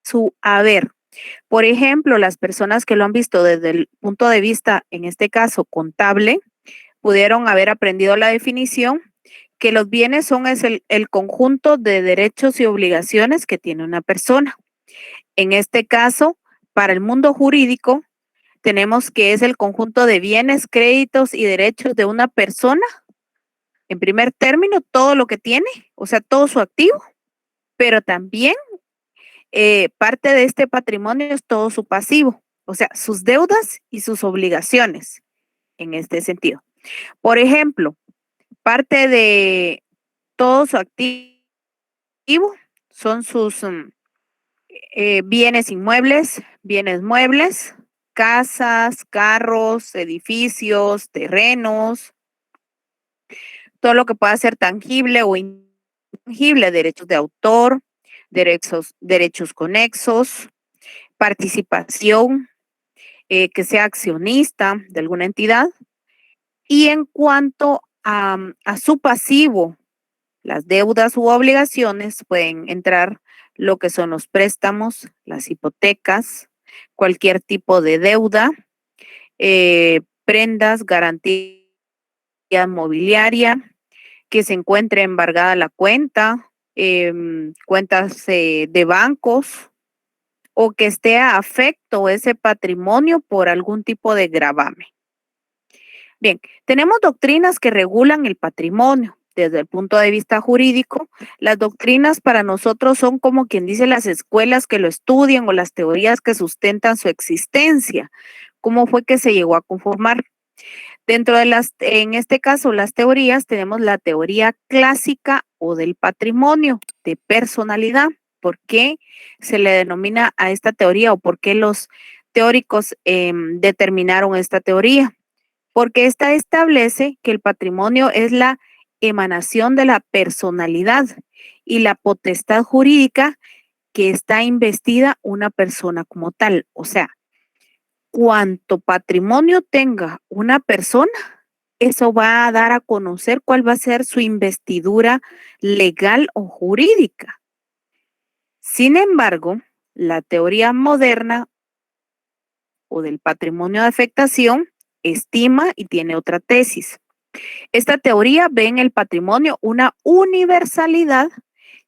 su haber. Por ejemplo, las personas que lo han visto desde el punto de vista, en este caso, contable, pudieron haber aprendido la definición que los bienes son el conjunto de derechos y obligaciones que tiene una persona. En este caso, para el mundo jurídico, tenemos que es el conjunto de bienes, créditos y derechos de una persona. En primer término, todo lo que tiene, o sea, todo su activo, pero también parte de este patrimonio es todo su pasivo, o sea, sus deudas y sus obligaciones en este sentido. Por ejemplo, parte de todo su activo son sus bienes inmuebles, bienes muebles, casas, carros, edificios, terrenos, todo lo que pueda ser tangible o intangible, derechos de autor, derechos conexos, participación, que sea accionista de alguna entidad. Y en cuanto a su pasivo, las deudas u obligaciones pueden entrar lo que son los préstamos, las hipotecas, cualquier tipo de deuda, prendas, garantía mobiliaria, que se encuentre embargada la cuenta, cuentas de bancos o que esté afecto ese patrimonio por algún tipo de gravamen. Bien, tenemos doctrinas que regulan el patrimonio. Desde el punto de vista jurídico, las doctrinas para nosotros son como quien dice las escuelas que lo estudian o las teorías que sustentan su existencia. ¿Cómo fue que se llegó a conformar? Dentro de en este caso, las teorías, tenemos la teoría clásica o del patrimonio de personalidad. ¿Por qué se le denomina a esta teoría o por qué los teóricos determinaron esta teoría? Porque esta establece que el patrimonio es la emanación de la personalidad y la potestad jurídica que está investida una persona como tal. O sea, cuanto patrimonio tenga una persona, eso va a dar a conocer cuál va a ser su investidura legal o jurídica. Sin embargo, la teoría moderna o del patrimonio de afectación estima y tiene otra tesis. Esta teoría ve en el patrimonio una universalidad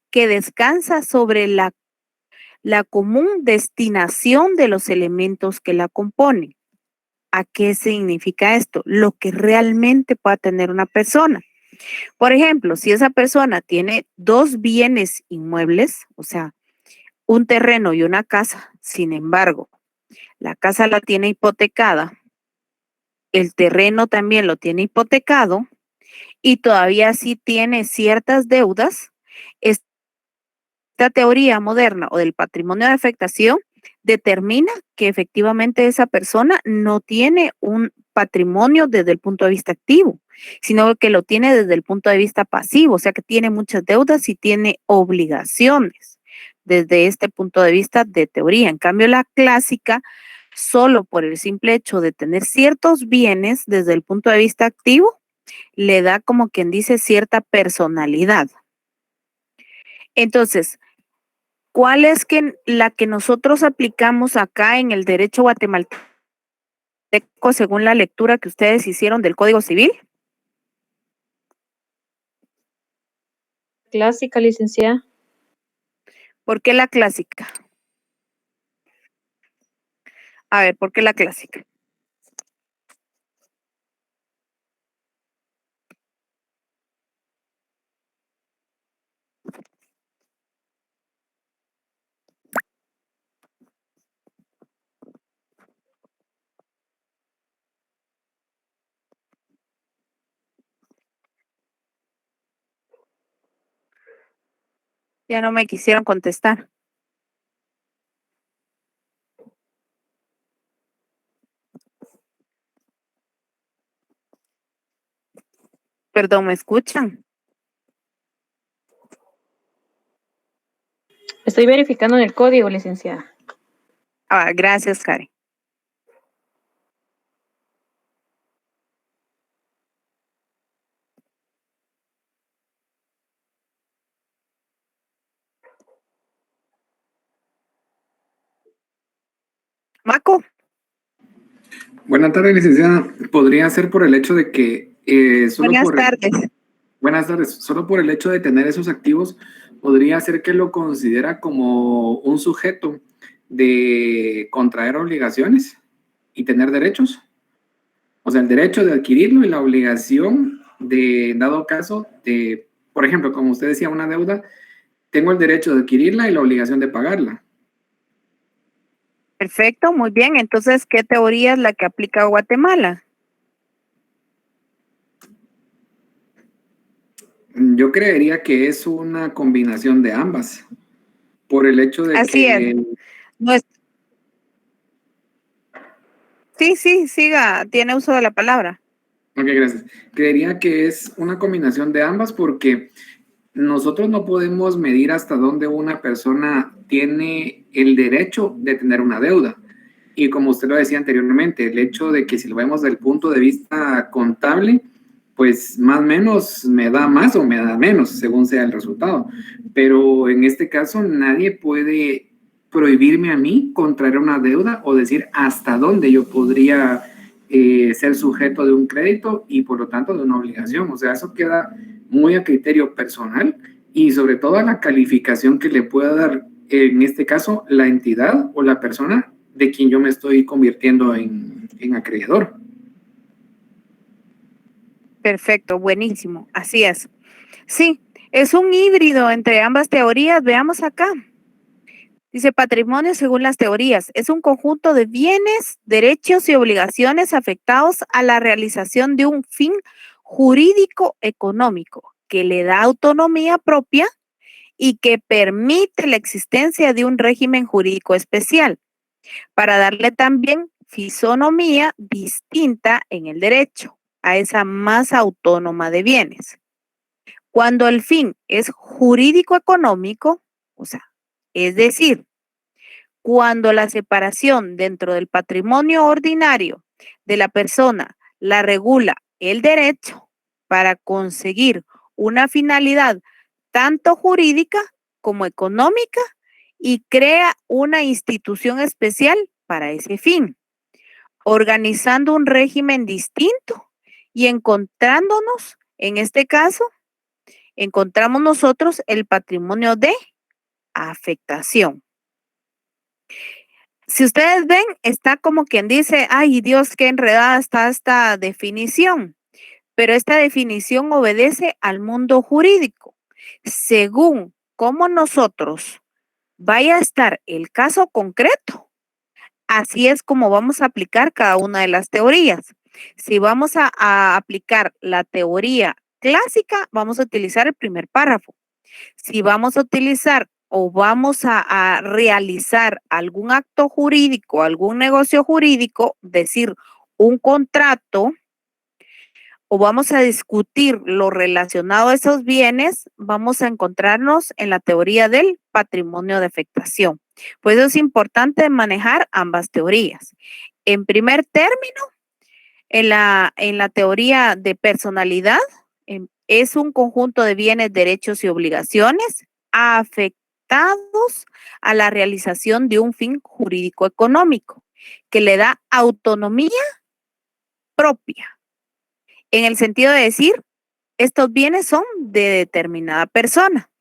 que descansa sobre la común destinación de los elementos que la componen. ¿A qué significa esto? Lo que realmente pueda tener una persona. Por ejemplo, si esa persona tiene dos bienes inmuebles, o sea, un terreno y una casa, sin embargo, la casa la tiene hipotecada, el terreno también lo tiene hipotecado y todavía sí tiene ciertas deudas, esta teoría moderna o del patrimonio de afectación determina que efectivamente esa persona no tiene un patrimonio desde el punto de vista activo, sino que lo tiene desde el punto de vista pasivo, o sea que tiene muchas deudas y tiene obligaciones desde este punto de vista de teoría. En cambio, la clásica, solo por el simple hecho de tener ciertos bienes desde el punto de vista activo, le da como quien dice cierta personalidad. Entonces, ¿cuál es la que nosotros aplicamos acá en el derecho guatemalteco según la lectura que ustedes hicieron del Código Civil? Clásica, licenciada. ¿Por qué la clásica? A ver, ¿por qué la clásica? Ya no me quisieron contestar. Perdón, ¿me escuchan? Estoy verificando en el código, licenciada. Ah, gracias, Karen. Maco, Buenas tardes, licenciada. Podría ser por el hecho de que buenas tardes. buenas tardes, solo por el hecho de tener esos activos, podría ser que lo considera como un sujeto de contraer obligaciones y tener derechos. O sea, el derecho de adquirirlo y la obligación de, en dado caso, de, por ejemplo, como usted decía, una deuda, tengo el derecho de adquirirla y la obligación de pagarla. Perfecto, muy bien. Entonces, ¿qué teoría es la que aplica Guatemala? Yo creería que es una combinación de ambas, por el hecho de Así es. que No es... Sí, sí, siga, tiene uso de la palabra. Ok, gracias. Creería que es una combinación de ambas porque nosotros no podemos medir hasta dónde una persona tiene el derecho de tener una deuda. Y como usted lo decía anteriormente, el hecho de que si lo vemos desde el punto de vista contable, pues más o menos me da más o me da menos, según sea el resultado. Pero en este caso nadie puede prohibirme a mí contraer una deuda o decir hasta dónde yo podría ser sujeto de un crédito y por lo tanto de una obligación. O sea, eso queda muy a criterio personal y sobre todo a la calificación que le pueda dar, en este caso, la entidad o la persona de quien yo me estoy convirtiendo en acreedor. Perfecto, buenísimo. Así es. Sí, es un híbrido entre ambas teorías. Veamos acá. Dice, patrimonio según las teorías es un conjunto de bienes, derechos y obligaciones afectados a la realización de un fin jurídico económico que le da autonomía propia y que permite la existencia de un régimen jurídico especial para darle también fisonomía distinta en el derecho a esa más autónoma de bienes. Cuando el fin es jurídico económico, o sea, es decir, cuando la separación dentro del patrimonio ordinario de la persona la regula el derecho para conseguir una finalidad tanto jurídica como económica y crea una institución especial para ese fin, organizando un régimen distinto y encontrándonos, en este caso, encontramos nosotros el patrimonio de afectación. Si ustedes ven, está como quien dice, ay Dios, qué enredada está esta definición, pero esta definición obedece al mundo jurídico. Según cómo nosotros vaya a estar el caso concreto, así es como vamos a aplicar cada una de las teorías. Si vamos a aplicar la teoría clásica, vamos a utilizar el primer párrafo. Si vamos a utilizar o vamos a realizar algún acto jurídico, algún negocio jurídico, decir, un contrato, o vamos a discutir lo relacionado a esos bienes, vamos a encontrarnos en la teoría del patrimonio de afectación. Pues es importante manejar ambas teorías. En primer término, en la teoría de personalidad, es un conjunto de bienes, derechos y obligaciones afectados a la realización de un fin jurídico económico que le da autonomía propia, en el sentido de decir, estos bienes son de determinada persona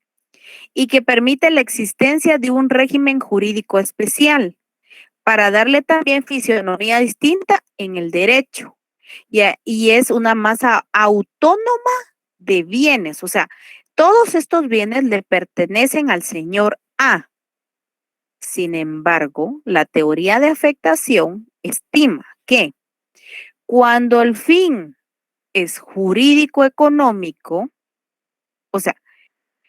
y que permite la existencia de un régimen jurídico especial para darle también fisionomía distinta en el derecho. Y es una masa autónoma de bienes, o sea, todos estos bienes le pertenecen al señor A. Sin embargo, la teoría de afectación estima que cuando el fin es jurídico económico, o sea,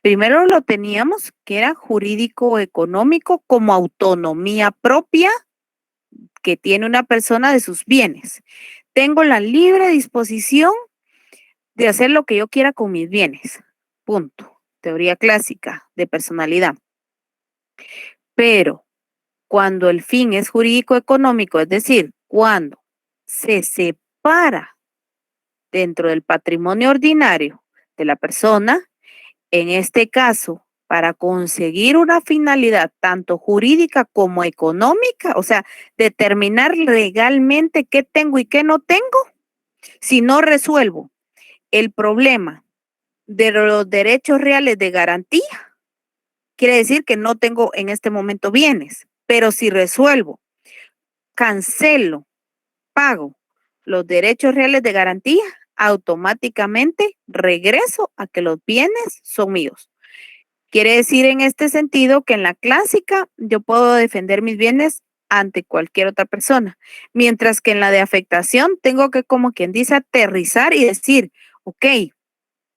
primero lo teníamos que era jurídico económico como autonomía propia que tiene una persona de sus bienes. Tengo la libre disposición de hacer lo que yo quiera con mis bienes. Punto. Teoría clásica de personalidad. Pero cuando el fin es jurídico económico, es decir, cuando se separa dentro del patrimonio ordinario de la persona, en este caso, para conseguir una finalidad tanto jurídica como económica, o sea, determinar legalmente qué tengo y qué no tengo, si no resuelvo el problema de los derechos reales de garantía, quiere decir que no tengo en este momento bienes, pero si resuelvo, cancelo, pago los derechos reales de garantía, automáticamente regreso a que los bienes son míos. Quiere decir en este sentido que en la clásica yo puedo defender mis bienes ante cualquier otra persona, mientras que en la de afectación tengo que, como quien dice, aterrizar y decir, ok,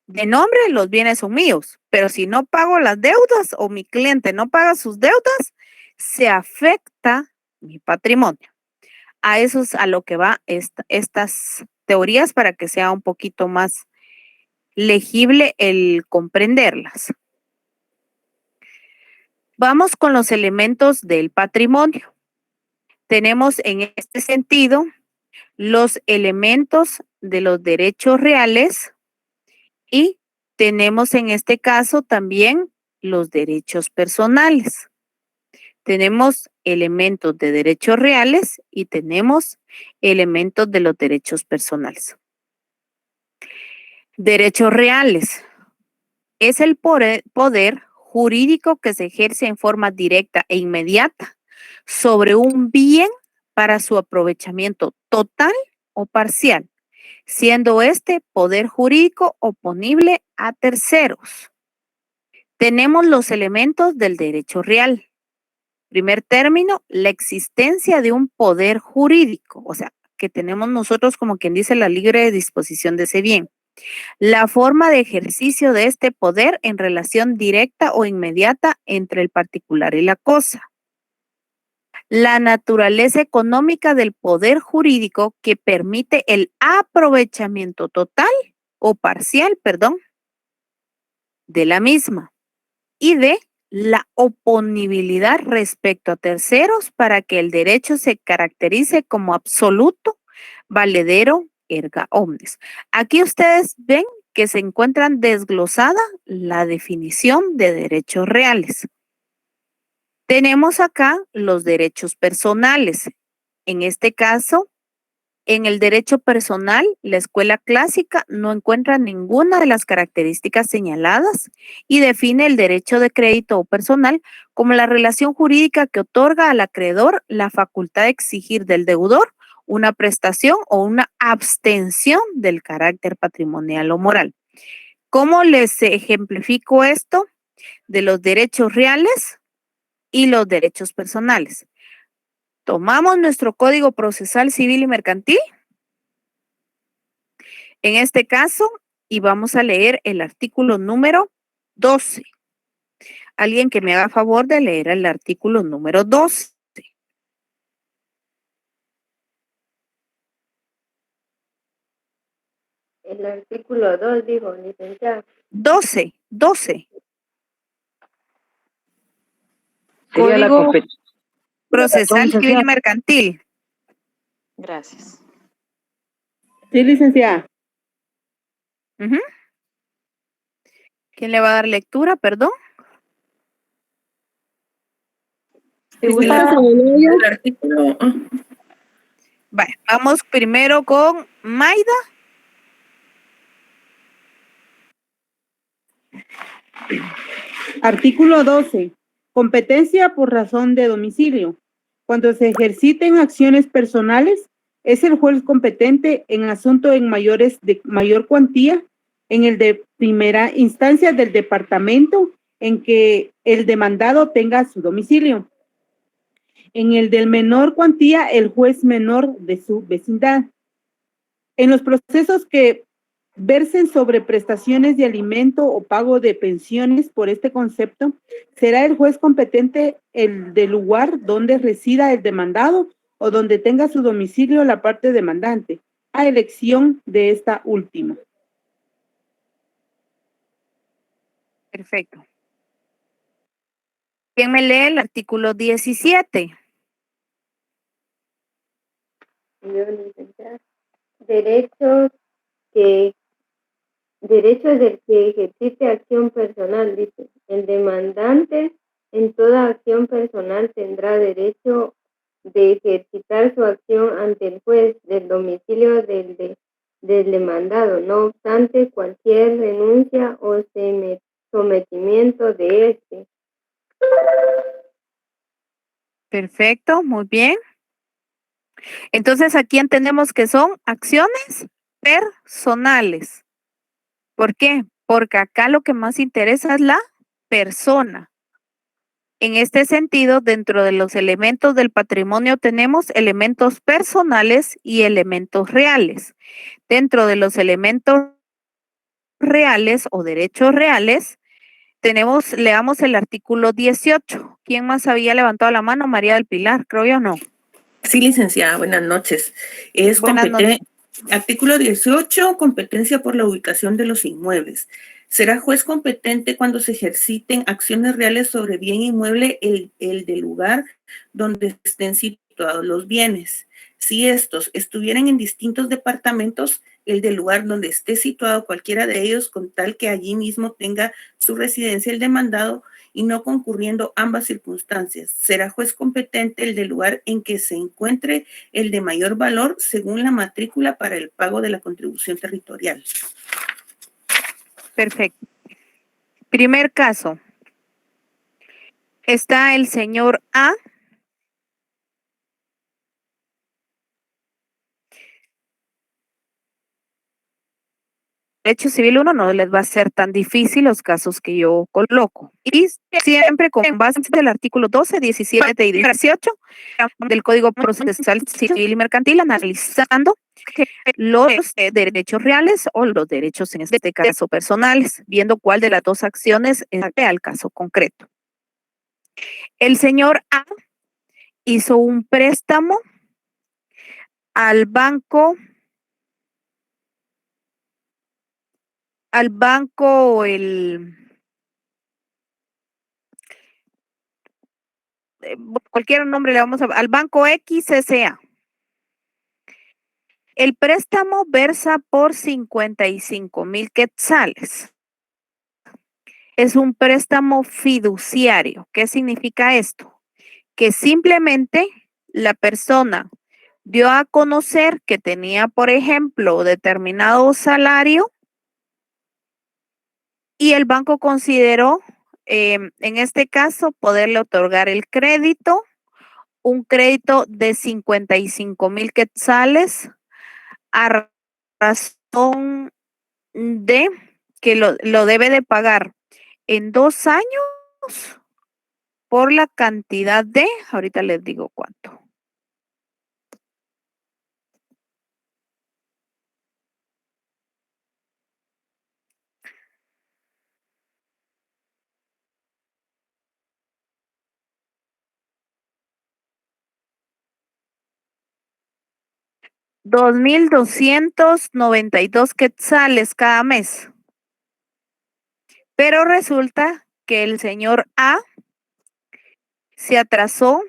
de nombre los bienes son míos, pero si no pago las deudas o mi cliente no paga sus deudas, se afecta mi patrimonio. A eso es a lo que va estas teorías para que sea un poquito más legible el comprenderlas. Vamos con los elementos del patrimonio. Tenemos en este sentido los elementos de los derechos reales y tenemos en este caso también los derechos personales. Tenemos elementos de derechos reales y tenemos elementos de los derechos personales. Derechos reales es el poder jurídico que se ejerce en forma directa e inmediata sobre un bien para su aprovechamiento total o parcial, siendo este poder jurídico oponible a terceros. Tenemos los elementos del derecho real. Primer término, la existencia de un poder jurídico, o sea, que tenemos nosotros como quien dice la libre disposición de ese bien. La forma de ejercicio de este poder en relación directa o inmediata entre el particular y la cosa. La naturaleza económica del poder jurídico que permite el aprovechamiento total o parcial, de la misma. Y de la oponibilidad respecto a terceros para que el derecho se caracterice como absoluto, valedero, erga omnes. Aquí ustedes ven que se encuentran desglosada la definición de derechos reales. Tenemos acá los derechos personales. En este caso, en el derecho personal, la escuela clásica no encuentra ninguna de las características señaladas y define el derecho de crédito o personal como la relación jurídica que otorga al acreedor la facultad de exigir del deudor una prestación o una abstención del carácter patrimonial o moral. ¿Cómo les ejemplifico esto de los derechos reales y los derechos personales? Tomamos nuestro Código Procesal Civil y Mercantil, en este caso, y vamos a leer el artículo número 12. Alguien que me haga favor de leer el artículo número 12. El artículo 2, dijo, licenciada. 12. Sería la Código Procesal licenciada. Civil y Mercantil. Gracias. Sí, licenciada. Ujú. ¿Quién le va a dar lectura, perdón? Si gusta, El artículo. Vale, vamos primero con Maida. Artículo 12. Competencia por razón de domicilio. Cuando se ejerciten acciones personales, es el juez competente en asunto de mayor cuantía en el de primera instancia del departamento en que el demandado tenga su domicilio. En el del menor cuantía, el juez menor de su vecindad. En los procesos que versen sobre prestaciones de alimento o pago de pensiones por este concepto, será el juez competente el del lugar donde resida el demandado o donde tenga su domicilio la parte demandante, a elección de esta última. Perfecto. ¿Quién me lee el artículo 17? Yo, licenciada. Derechos del que ejercite acción personal, dice. El demandante en toda acción personal tendrá derecho de ejercitar su acción ante el juez del domicilio del demandado. No obstante, cualquier renuncia o sometimiento de este. Perfecto, muy bien. Entonces aquí entendemos que son acciones personales. ¿Por qué? Porque acá lo que más interesa es la persona. En este sentido, dentro de los elementos del patrimonio tenemos elementos personales y elementos reales. Dentro de los elementos reales o derechos reales, leamos el artículo 18. ¿Quién más había levantado la mano? María del Pilar, creo yo, no. Sí, licenciada, buenas noches. Buenas noches. Artículo 18, competencia por la ubicación de los inmuebles. Será juez competente cuando se ejerciten acciones reales sobre bien inmueble el del lugar donde estén situados los bienes. Si estos estuvieran en distintos departamentos, el del lugar donde esté situado cualquiera de ellos, con tal que allí mismo tenga su residencia el demandado, y no concurriendo ambas circunstancias. Será juez competente el del lugar en que se encuentre el de mayor valor según la matrícula para el pago de la contribución territorial. Perfecto. Primer caso. Está el señor A. Derecho Civil 1 no les va a ser tan difícil los casos que yo coloco. Y siempre con base del artículo 12, 17 y 18 del Código Procesal Civil y Mercantil, analizando los derechos reales o los derechos, en este caso, personales, viendo cuál de las dos acciones es el caso concreto. El señor A hizo un préstamo al banco, cualquier nombre le vamos al banco XSA. El préstamo versa por 55,000 quetzales. Es un préstamo fiduciario. ¿Qué significa esto? Que simplemente la persona dio a conocer que tenía, por ejemplo, determinado salario y el banco consideró, en este caso, poderle otorgar el crédito, un crédito de 55,000 quetzales a razón de que lo debe de pagar en 2 años por la cantidad de, ahorita les digo cuánto. $2,292 quetzales cada mes. Pero resulta que el señor A se atrasó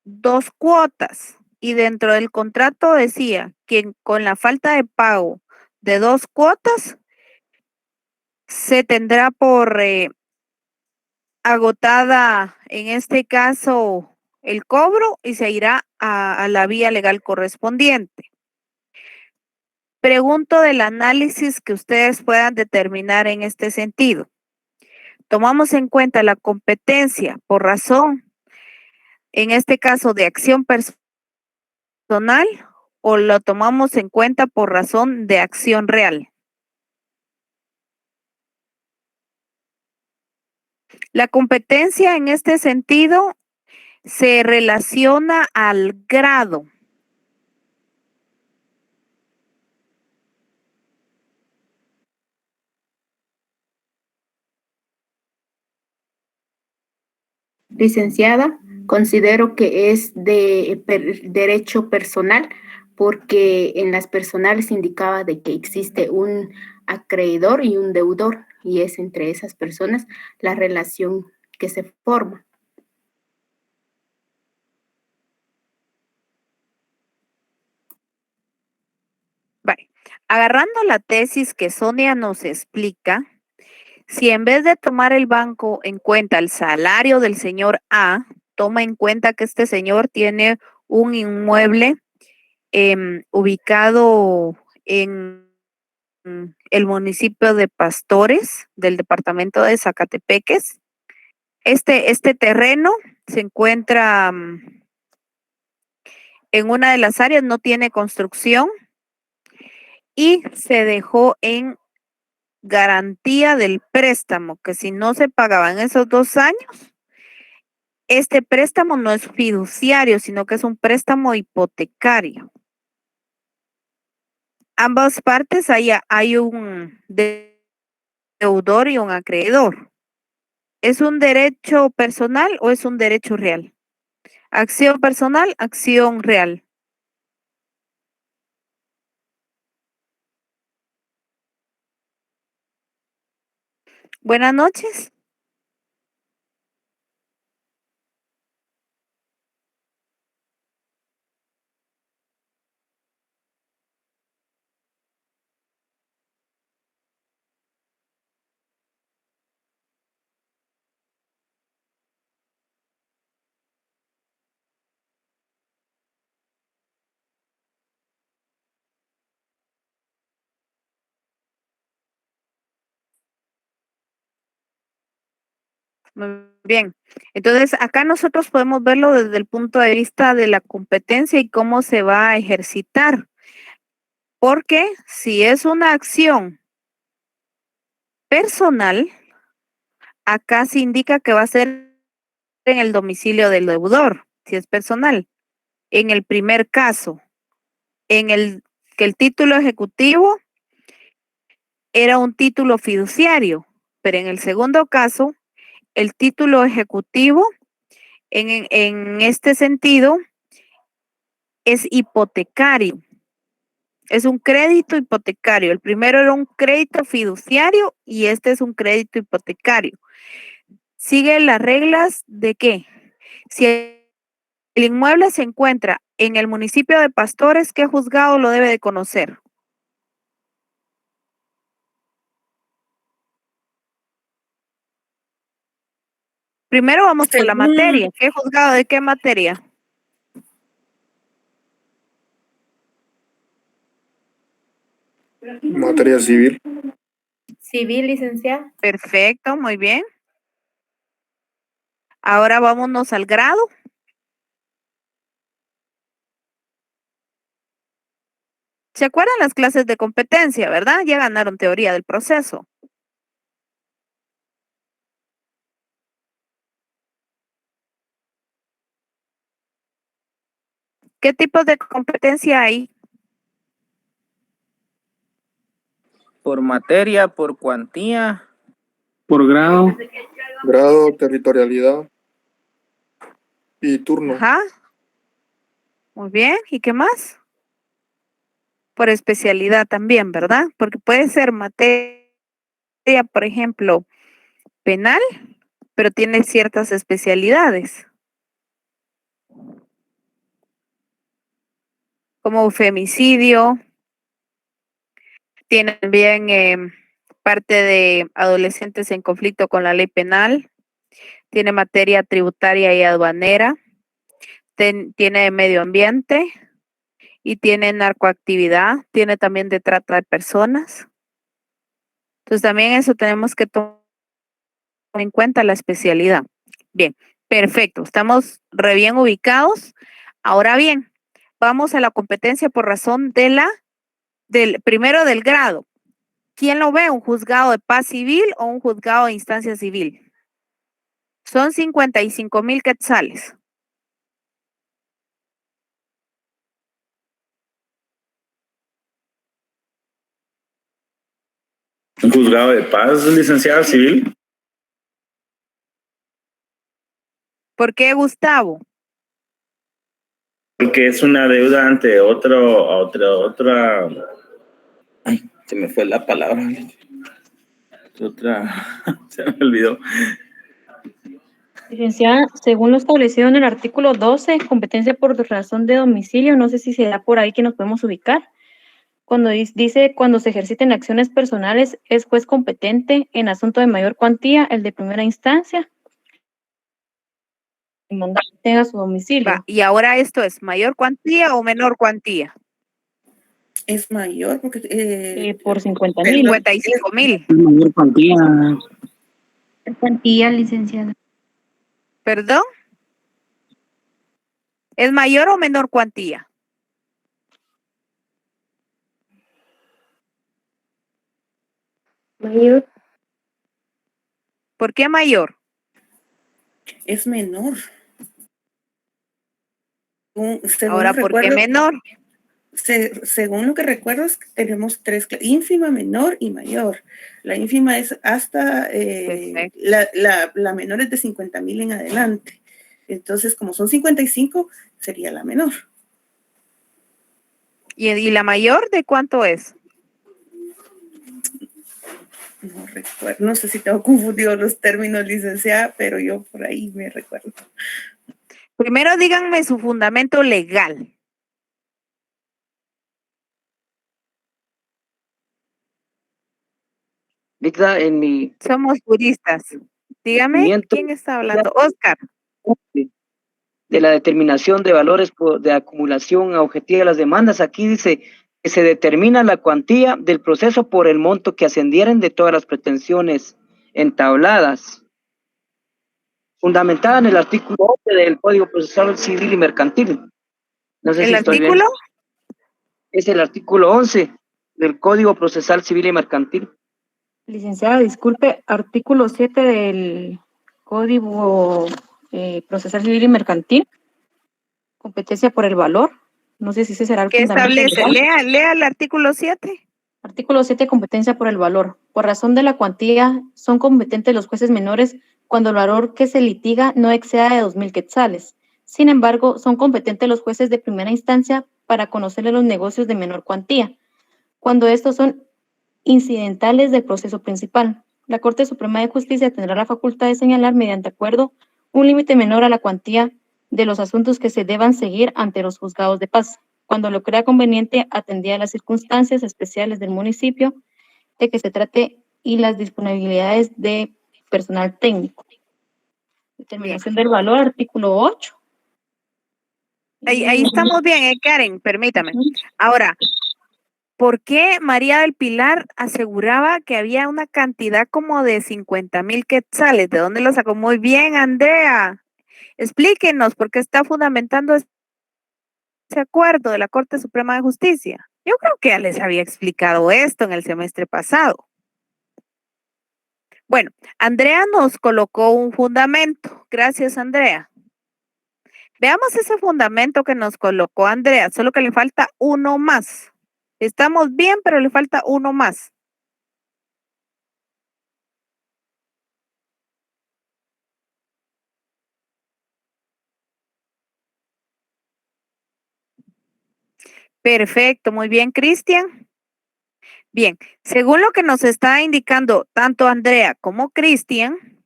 2 cuotas y dentro del contrato decía que con la falta de pago de 2 cuotas se tendrá por agotada, en este caso, el cobro y se irá a la vía legal correspondiente. Pregunto del análisis que ustedes puedan determinar en este sentido. Tomamos en cuenta la competencia por razón, en este caso de acción personal, o lo tomamos en cuenta por razón de acción real. La competencia en este sentido se relaciona al grado. Licenciada, considero que es de derecho personal porque en las personales indicaba de que existe un acreedor y un deudor y es entre esas personas la relación que se forma. Vale. Agarrando la tesis que Sonia nos explica, Si en vez de tomar el banco en cuenta el salario del señor A, toma en cuenta que este señor tiene un inmueble ubicado en el municipio de Pastores del departamento de Zacatepeques. Este terreno se encuentra en una de las áreas, no tiene construcción y se dejó en garantía del préstamo, que si no se pagaba en esos 2 años, este préstamo no es fiduciario, sino que es un préstamo hipotecario. Ambas partes hay un deudor y un acreedor. ¿Es un derecho personal o es un derecho real? Acción personal, acción real. Buenas noches. Muy bien. Entonces, acá nosotros podemos verlo desde el punto de vista de la competencia y cómo se va a ejercitar. Porque si es una acción personal, acá se indica que va a ser en el domicilio del deudor, si es personal. En el primer caso, que el título ejecutivo era un título fiduciario, pero en el segundo caso, el título ejecutivo, en este sentido, es hipotecario. Es un crédito hipotecario. El primero era un crédito fiduciario y este es un crédito hipotecario. Sigue las reglas de que si el inmueble se encuentra en el municipio de Pastores, ¿qué juzgado lo debe de conocer? Primero vamos por la materia. ¿Qué juzgado de qué materia? Materia civil. Civil, licenciada. Perfecto, muy bien. Ahora vámonos al grado. ¿Se acuerdan las clases de competencia, verdad? Ya ganaron teoría del proceso. ¿Qué tipos de competencia hay? Por materia, por cuantía. Por grado. Grado, territorialidad y turno. Ajá. Muy bien. ¿Y qué más? Por especialidad también, ¿verdad? Porque puede ser materia, por ejemplo, penal, pero tiene ciertas especialidades. Como femicidio. Tiene también parte de adolescentes en conflicto con la ley penal. Tiene materia tributaria y aduanera. Tiene medio ambiente. Y tiene narcoactividad. Tiene también de trata de personas. Entonces también eso tenemos que tomar en cuenta la especialidad. Bien, perfecto. Estamos re bien ubicados. Ahora bien, vamos a la competencia por razón del primero del grado. ¿Quién lo ve? ¿Un juzgado de paz civil o un juzgado de instancia civil? Son 55,000 quetzales. ¿Un juzgado de paz, licenciada civil? ¿Por qué, Gustavo? Porque es una deuda ante otra. Ay, se me fue la palabra. Se me olvidó. Licenciada, según lo establecido en el artículo 12, competencia por razón de domicilio, no sé si será por ahí que nos podemos ubicar. Cuando dice cuando se ejerciten acciones personales, es juez competente en asunto de mayor cuantía, el de primera instancia, y mandar que tenga su domicilio. Va, y ahora esto es mayor cuantía o menor cuantía. Es mayor porque Por 50,000. 55,000. Mayor cuantía. Cuantía, licenciada. ¿Perdón? ¿Es mayor o menor cuantía? Mayor. ¿Por qué mayor? es menor. Según Ahora, lo ¿por qué recuerdo, menor? según lo que recuerdo, tenemos tres, ínfima, menor y mayor. La ínfima es hasta, Perfecto. la menor es de 50,000 en adelante. Entonces, como son 55, sería la menor. ¿Y la mayor de cuánto es? No recuerdo, no sé si tengo confundido los términos, licenciada, pero yo por ahí me recuerdo. Primero díganme su fundamento legal. Dicta en mi Somos juristas. Dígame, conocimiento ¿quién está hablando? Oscar. de la determinación de valores de acumulación objetiva de las demandas, aquí dice que se determina la cuantía del proceso por el monto que ascendieren de todas las pretensiones entabladas, fundamentada en el artículo 11 del Código Procesal Civil y Mercantil. No sé ¿El si estoy bien. artículo? Es el artículo 11 del Código Procesal Civil y Mercantil. Licenciada, disculpe, artículo 7 del Código Procesal Civil y Mercantil, competencia por el valor. No sé si ese será el ¿Qué fundamento establece? legal. Lea el artículo 7. Artículo 7, competencia por el valor. Por razón de la cuantía, son competentes los jueces menores cuando el valor que se litiga no exceda de 2,000 quetzales. Sin embargo, son competentes los jueces de primera instancia para conocerle los negocios de menor cuantía, cuando estos son incidentales del proceso principal. La Corte Suprema de Justicia tendrá la facultad de señalar mediante acuerdo un límite menor a la cuantía de los asuntos que se deban seguir ante los juzgados de paz, cuando lo crea conveniente atendida a las circunstancias especiales del municipio de que se trate y las disponibilidades de personal técnico. Determinación del valor, artículo 8. Ahí estamos bien, Karen, permítame. Ahora, ¿por qué María del Pilar aseguraba que había una cantidad como de 50,000 quetzales? ¿De dónde lo sacó? Muy bien, Andrea. Explíquenos por qué está fundamentando ese acuerdo de la Corte Suprema de Justicia. Yo creo que ya les había explicado esto en el semestre pasado. Bueno, Andrea nos colocó un fundamento. Gracias, Andrea. Veamos ese fundamento que nos colocó Andrea, solo que le falta uno más. Estamos bien, pero le falta uno más. Perfecto, muy bien, Cristian. Bien, según lo que nos está indicando tanto Andrea como Cristian,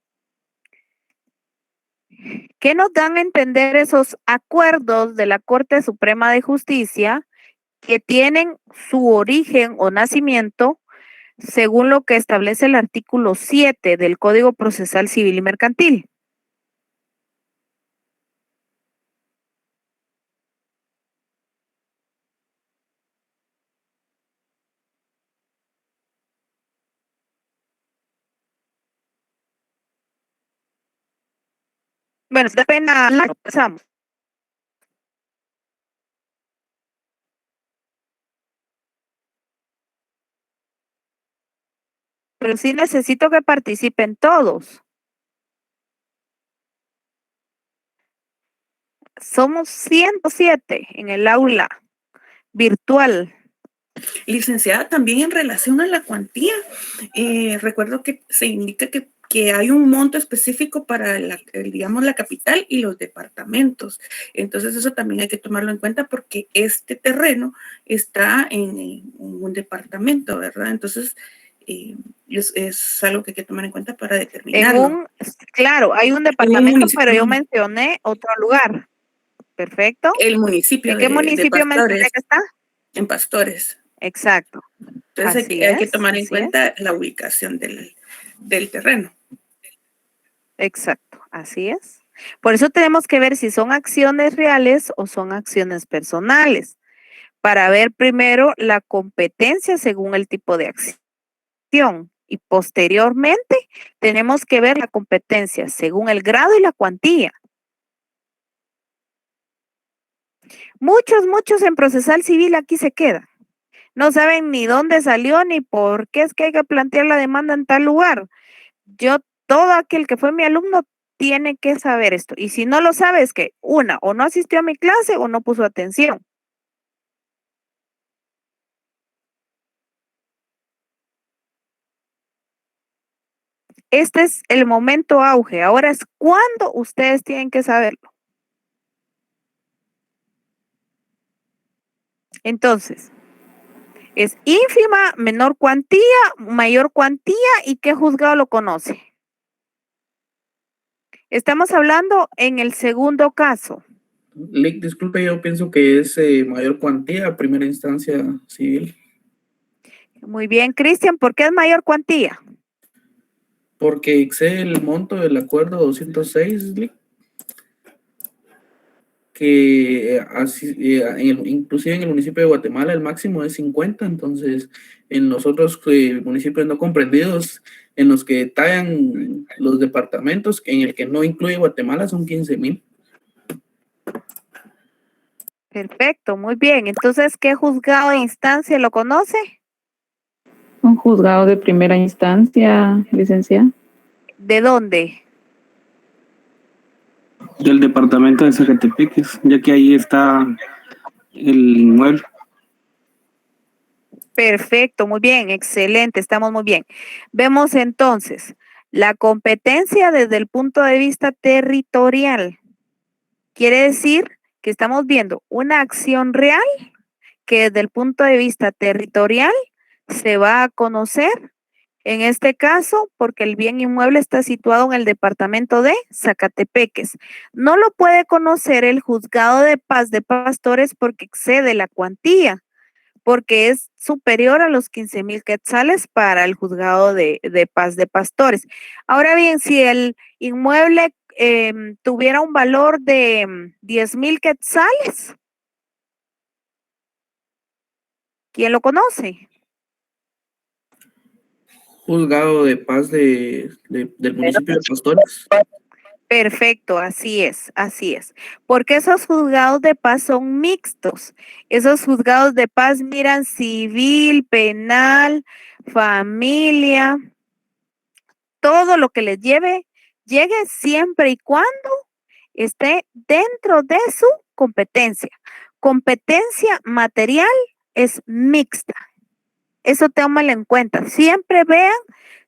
¿qué nos dan a entender esos acuerdos de la Corte Suprema de Justicia que tienen su origen o nacimiento según lo que establece el artículo 7 del Código Procesal Civil y Mercantil? Bueno, da pena, pasamos. Pero sí necesito que participen todos. Somos 107 en el aula virtual. Licenciada, también en relación a la cuantía, recuerdo que se indica que hay un monto específico para digamos, la capital y los departamentos. Entonces, eso también hay que tomarlo en cuenta porque este terreno está en un departamento, ¿verdad? Entonces, es algo que hay que tomar en cuenta para determinarlo. Claro, hay un departamento, pero yo mencioné otro lugar. Perfecto. El municipio ¿En qué municipio mencioné que está? En Pastores. exacto. Entonces Así hay que es, tomar en así cuenta la ubicación del terreno. Exacto, así es. Por eso tenemos que ver si son acciones reales o son acciones personales, para ver primero la competencia según el tipo de acción y posteriormente tenemos que ver la competencia según el grado y la cuantía. Muchos en procesal civil aquí se quedan. No saben ni dónde salió ni por qué es que hay que plantear la demanda en tal lugar. Todo aquel que fue mi alumno tiene que saber esto. Y si no lo sabe, es que una, o no asistió a mi clase o no puso atención. Este es el momento auge. Ahora es cuando ustedes tienen que saberlo. Entonces, es ínfima, menor cuantía, mayor cuantía y qué juzgado lo conoce. Estamos hablando en el segundo caso. Lick, disculpe, yo pienso que es mayor cuantía, primera instancia civil. Muy bien, Cristian, ¿por qué es mayor cuantía? Porque excede el monto del acuerdo 206, Lick, que inclusive en el municipio de Guatemala el máximo es 50, entonces en los otros municipios no comprendidos, en los que tallan los departamentos, en el que no incluye Guatemala, son 15,000. Perfecto, muy bien. Entonces, ¿qué juzgado de instancia lo conoce? Un juzgado de primera instancia, licenciada. ¿De dónde? Del departamento de Zacatepeques, ya que ahí está el inmueble. Perfecto, muy bien, excelente, estamos muy bien. Vemos entonces la competencia desde el punto de vista territorial. Quiere decir que estamos viendo una acción real que desde el punto de vista territorial se va a conocer, en este caso, porque el bien inmueble está situado en el departamento de Zacatepeques. No lo puede conocer el juzgado de paz de Pastores porque excede la cuantía, porque es superior a los 15,000 quetzales para el juzgado de paz de Pastores. Ahora bien, si el inmueble tuviera un valor de 10,000 quetzales, ¿quién lo conoce? Juzgado de paz del municipio de Pastores. Perfecto, así es, porque esos juzgados de paz son mixtos. Esos juzgados de paz miran civil, penal, familia, todo lo que les llegue siempre y cuando esté dentro de su competencia. Competencia material es mixta. Eso tómalo en cuenta. Siempre vean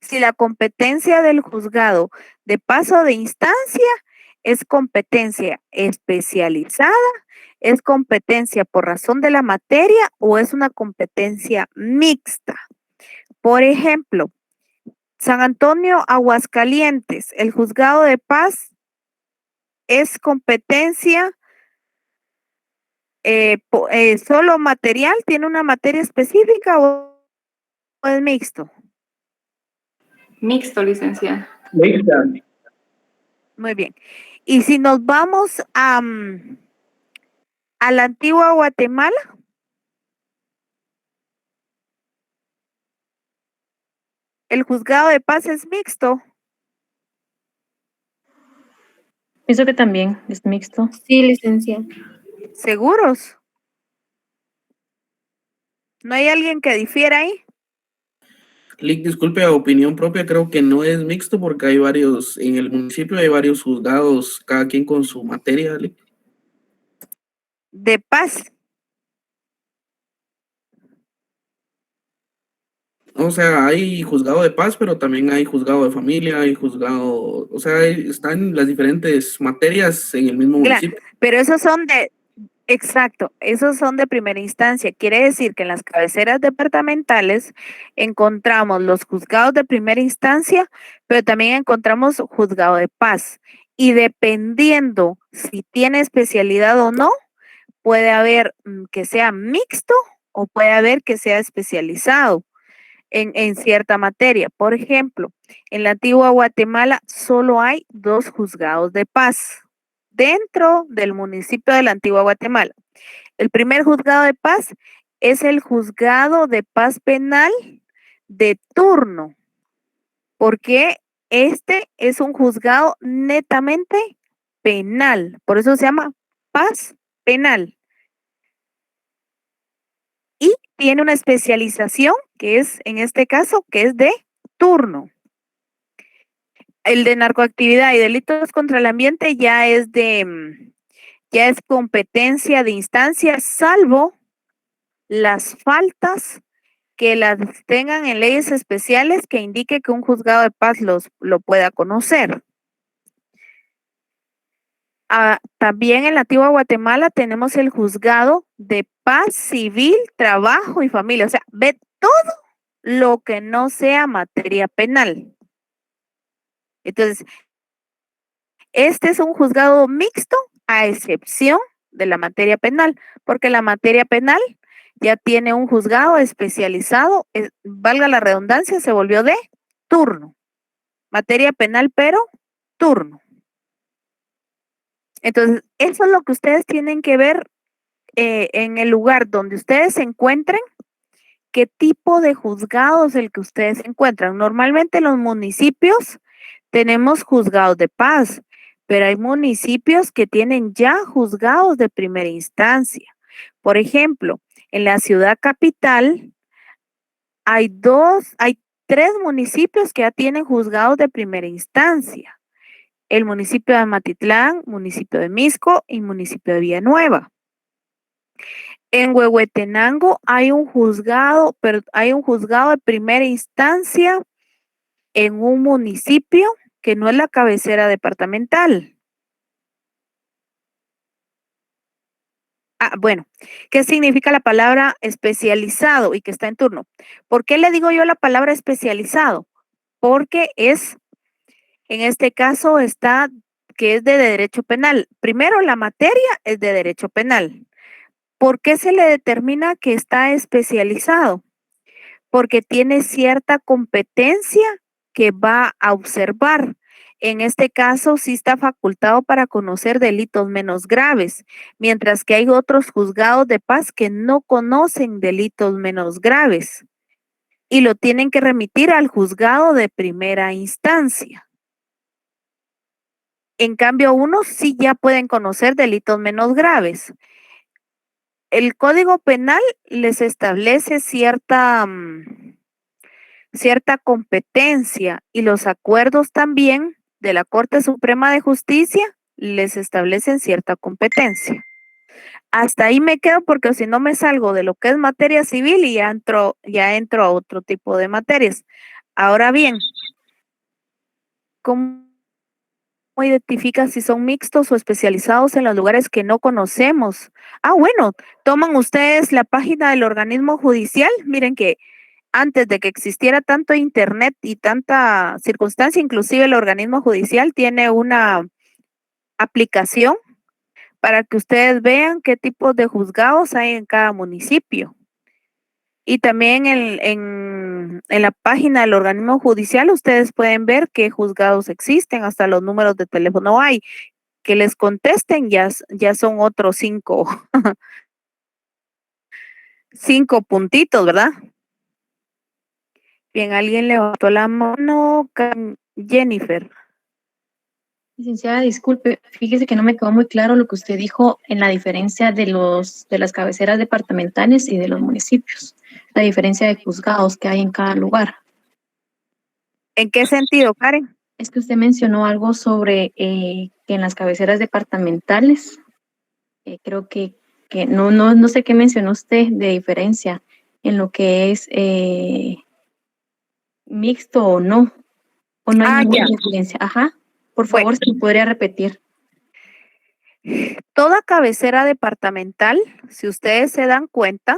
si la competencia del juzgado de paso de instancia es competencia especializada, es competencia por razón de la materia o es una competencia mixta. Por ejemplo, San Antonio, Aguascalientes, el juzgado de paz es competencia solo material, tiene una materia específica o es mixto. Mixto, licenciada. Muy bien. Y si nos vamos a la antigua Guatemala, el juzgado de paz es mixto. Pienso que también es mixto. Sí, licenciada. ¿Seguros? ¿No hay alguien que difiera ahí? Lick, disculpe, a opinión propia, creo que no es mixto porque hay varios, en el municipio hay varios juzgados, cada quien con su materia, Lick. De paz. O sea, hay juzgado de paz, pero también hay juzgado de familia, hay juzgado, o sea, están las diferentes materias en el mismo municipio. Pero esos son exacto, esos son de primera instancia. Quiere decir que en las cabeceras departamentales encontramos los juzgados de primera instancia, pero también encontramos juzgado de paz. Y dependiendo si tiene especialidad o no, puede haber que sea mixto o puede haber que sea especializado en cierta materia. Por ejemplo, en la antigua Guatemala solo hay 2 juzgados de paz dentro del municipio de la antigua Guatemala. El primer juzgado de paz es el juzgado de paz penal de turno, porque este es un juzgado netamente penal, por eso se llama paz penal. Y tiene una especialización que es, en este caso, que es de turno. El de narcoactividad y delitos contra el ambiente ya es competencia de instancia, salvo las faltas que las tengan en leyes especiales que indique que un juzgado de paz lo pueda conocer. También en la antigua Guatemala tenemos el juzgado de paz civil, trabajo y familia. O sea, ve todo lo que no sea materia penal. Entonces, este es un juzgado mixto a excepción de la materia penal, porque la materia penal ya tiene un juzgado especializado, valga la redundancia, se volvió de turno. Materia penal, pero turno. Entonces, eso es lo que ustedes tienen que ver en el lugar donde ustedes se encuentren, qué tipo de juzgado es el que ustedes encuentran. Normalmente en los municipios tenemos juzgados de paz, pero hay municipios que tienen ya juzgados de primera instancia. Por ejemplo, en la ciudad capital hay 3 municipios que ya tienen juzgados de primera instancia. El municipio de Amatitlán, municipio de Misco y municipio de Villanueva. En Huehuetenango hay un juzgado, pero hay un juzgado de primera instancia en un municipio que no es la cabecera departamental. Bueno, ¿qué significa la palabra especializado y que está en turno? ¿Por qué le digo yo la palabra especializado? Porque es, en este caso está, que es de derecho penal. Primero, la materia es de derecho penal. ¿Por qué se le determina que está especializado? Porque tiene cierta competencia que va a observar. En este caso, sí está facultado para conocer delitos menos graves, mientras que hay otros juzgados de paz que no conocen delitos menos graves y lo tienen que remitir al juzgado de primera instancia. En cambio, unos sí ya pueden conocer delitos menos graves. El Código Penal les establece cierta competencia y los acuerdos también de la Corte Suprema de Justicia les establecen cierta competencia. Hasta ahí me quedo porque si no me salgo de lo que es materia civil y ya entro a otro tipo de materias. Ahora bien, ¿cómo identifica si son mixtos o especializados en los lugares que no conocemos? Bueno, toman ustedes la página del organismo judicial. Miren que antes de que existiera tanto internet y tanta circunstancia, inclusive el organismo judicial tiene una aplicación para que ustedes vean qué tipos de juzgados hay en cada municipio. Y también en la página del organismo judicial ustedes pueden ver qué juzgados existen, hasta los números de teléfono hay. Que les contesten ya son otros 5 puntitos, ¿verdad? Bien, alguien levantó la mano, Jennifer. Licenciada, disculpe, fíjese que no me quedó muy claro lo que usted dijo en la diferencia de las cabeceras departamentales y de los municipios, la diferencia de juzgados que hay en cada lugar. ¿En qué sentido, Karen? Es que usted mencionó algo sobre que en las cabeceras departamentales, creo que no sé qué mencionó usted de diferencia en lo que es mixto o no hay ninguna diferencia. Ajá. Por favor, si podría repetir. Toda cabecera departamental, si ustedes se dan cuenta,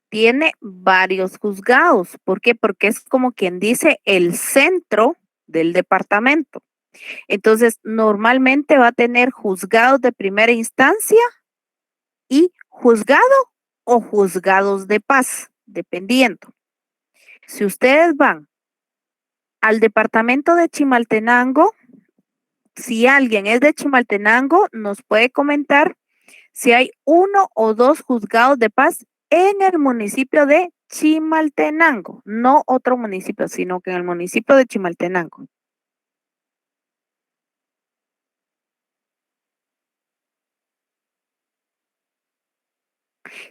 tiene varios juzgados. ¿Por qué? Porque es como quien dice el centro del departamento. Entonces, normalmente va a tener juzgados de primera instancia y juzgado o juzgados de paz, dependiendo. Si ustedes van al departamento de Chimaltenango, si alguien es de Chimaltenango, nos puede comentar si hay 1 o 2 juzgados de paz en el municipio de Chimaltenango, no otro municipio, sino que en el municipio de Chimaltenango.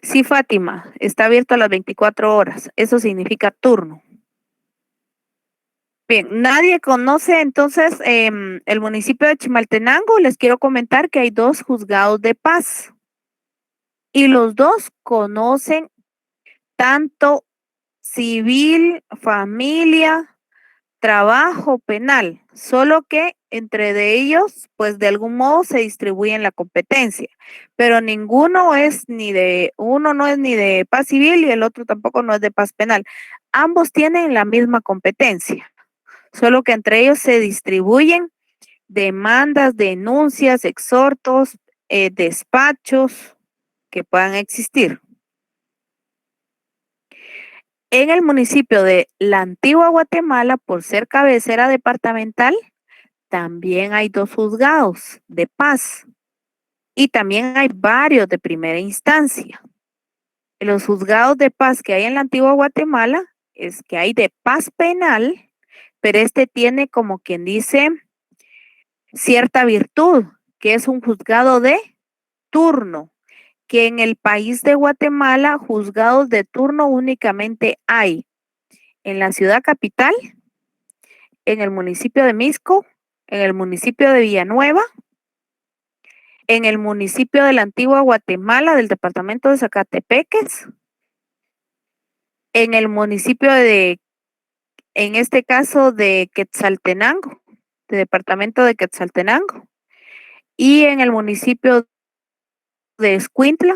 Sí, Fátima, está abierto a las 24 horas. Eso significa turno. Bien, nadie conoce entonces el municipio de Chimaltenango. Les quiero comentar que hay 2 juzgados de paz. Y los 2 conocen tanto civil, familia, trabajo, penal, solo que entre de ellos, pues de algún modo se distribuyen la competencia, pero uno no es ni de paz civil y el otro tampoco no es de paz penal. Ambos tienen la misma competencia, solo que entre ellos se distribuyen demandas, denuncias, exhortos, despachos que puedan existir. En el municipio de la Antigua Guatemala, por ser cabecera departamental, también hay 2 juzgados de paz y también hay varios de primera instancia. Los juzgados de paz que hay en la Antigua Guatemala es que hay de paz penal, pero este tiene, como quien dice, cierta virtud, que es un juzgado de turno, que en el país de Guatemala juzgados de turno únicamente hay en la ciudad capital, en el municipio de Misco, en el municipio de Villanueva, en el municipio de la Antigua Guatemala del departamento de Zacatepeques, en el municipio en este caso de Quetzaltenango, de departamento de Quetzaltenango, y en el municipio de Escuintla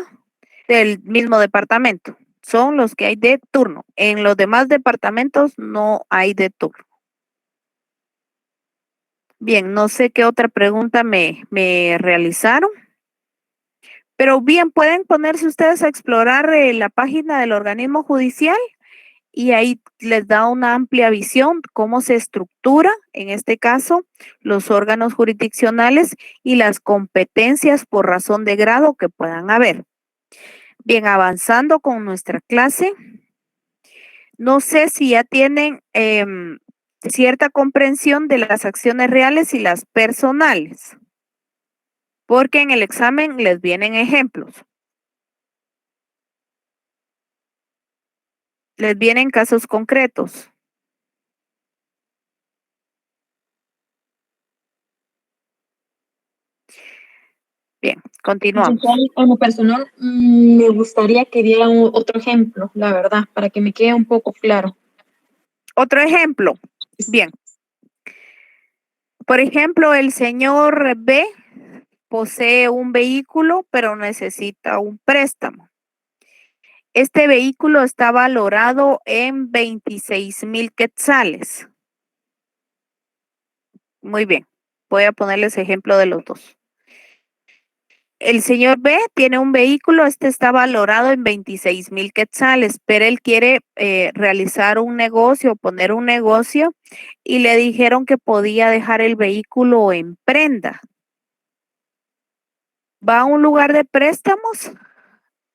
del mismo departamento. Son los que hay de turno. En los demás departamentos no hay de turno. Bien, no sé qué otra pregunta me realizaron. Pero bien, pueden ponerse ustedes a explorar la página del organismo judicial y ahí les da una amplia visión cómo se estructura, en este caso, los órganos jurisdiccionales y las competencias por razón de grado que puedan haber. Bien, avanzando con nuestra clase, no sé si ya tienen cierta comprensión de las acciones reales y las personales, porque en el examen les vienen ejemplos. Les vienen casos concretos. Bien, continuamos. Como personal, me gustaría que diera otro ejemplo, la verdad, para que me quede un poco claro. Otro ejemplo. Bien. Por ejemplo, el señor B posee un vehículo, pero necesita un préstamo. Este vehículo está valorado en 26,000 quetzales. Muy bien. Voy a ponerles ejemplo de los 2. El señor B tiene un vehículo, este está valorado en 26,000 quetzales, pero él quiere realizar un negocio, poner un negocio, y le dijeron que podía dejar el vehículo en prenda. Va a un lugar de préstamos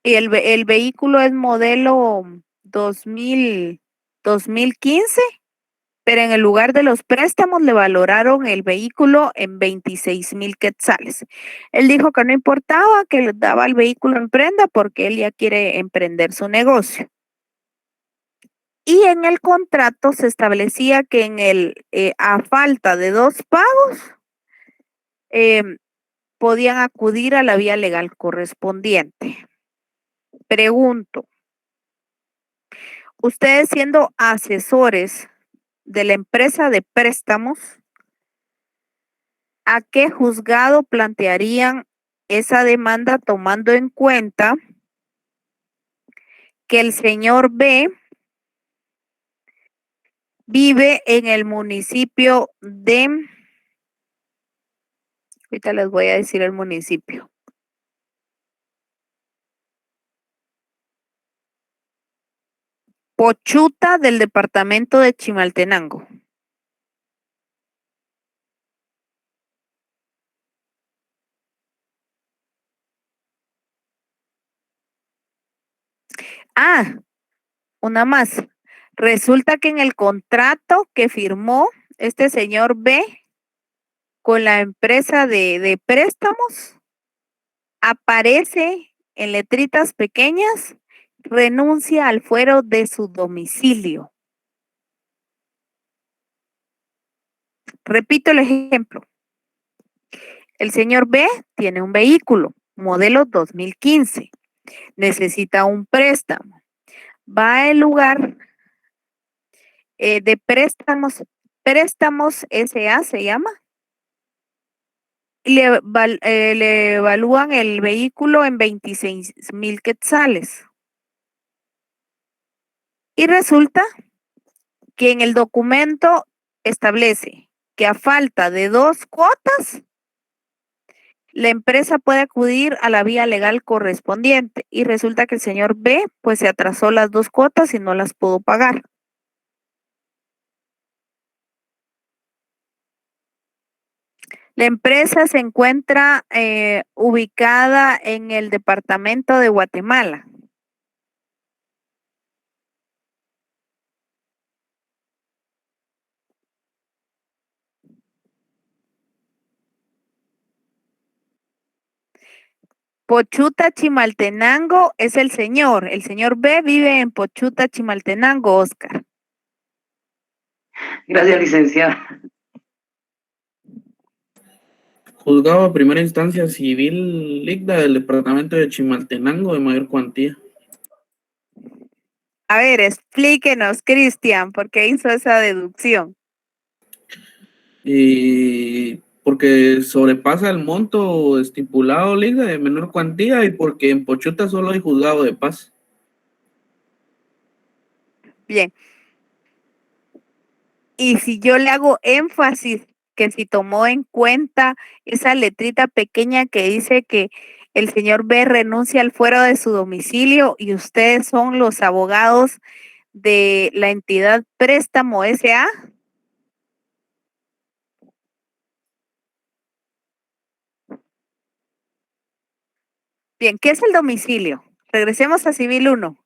y el vehículo es modelo 2015, pero en el lugar de los préstamos le valoraron el vehículo en 26,000 quetzales. Él dijo que no importaba, que le daba el vehículo en prenda porque él ya quiere emprender su negocio. Y en el contrato se establecía que a falta de 2 pagos, podían acudir a la vía legal correspondiente. Pregunto, ustedes siendo asesores de la empresa de préstamos, ¿a qué juzgado plantearían esa demanda tomando en cuenta que el señor B vive en el municipio de, ahorita les voy a decir el municipio, Pochuta del departamento de Chimaltenango. Ah, una más. Resulta que en el contrato que firmó este señor B con la empresa de préstamos, aparece en letritas pequeñas, renuncia al fuero de su domicilio. Repito el ejemplo. El señor B tiene un vehículo, modelo 2015. Necesita un préstamo. Va al lugar de préstamos SA se llama. Y le evalúan el vehículo en 26,000 quetzales. Y resulta que en el documento establece que a falta de 2 cuotas, la empresa puede acudir a la vía legal correspondiente. Y resulta que el señor B pues se atrasó las 2 cuotas y no las pudo pagar. La empresa se encuentra ubicada en el departamento de Guatemala. Pochuta, Chimaltenango es el señor. El señor B vive en Pochuta, Chimaltenango, Oscar. Gracias, licenciada. Juzgado de primera instancia civil Ligda del departamento de Chimaltenango de mayor cuantía. A ver, explíquenos, Cristian, ¿por qué hizo esa deducción? Porque sobrepasa el monto estipulado Ligda de menor cuantía y porque en Pochuta solo hay juzgado de paz. Bien. Y si yo le hago énfasis que si tomó en cuenta esa letrita pequeña que dice que el señor B renuncia al fuero de su domicilio y ustedes son los abogados de la entidad Préstamo SA. Bien, ¿qué es el domicilio? Regresemos a Civil 1.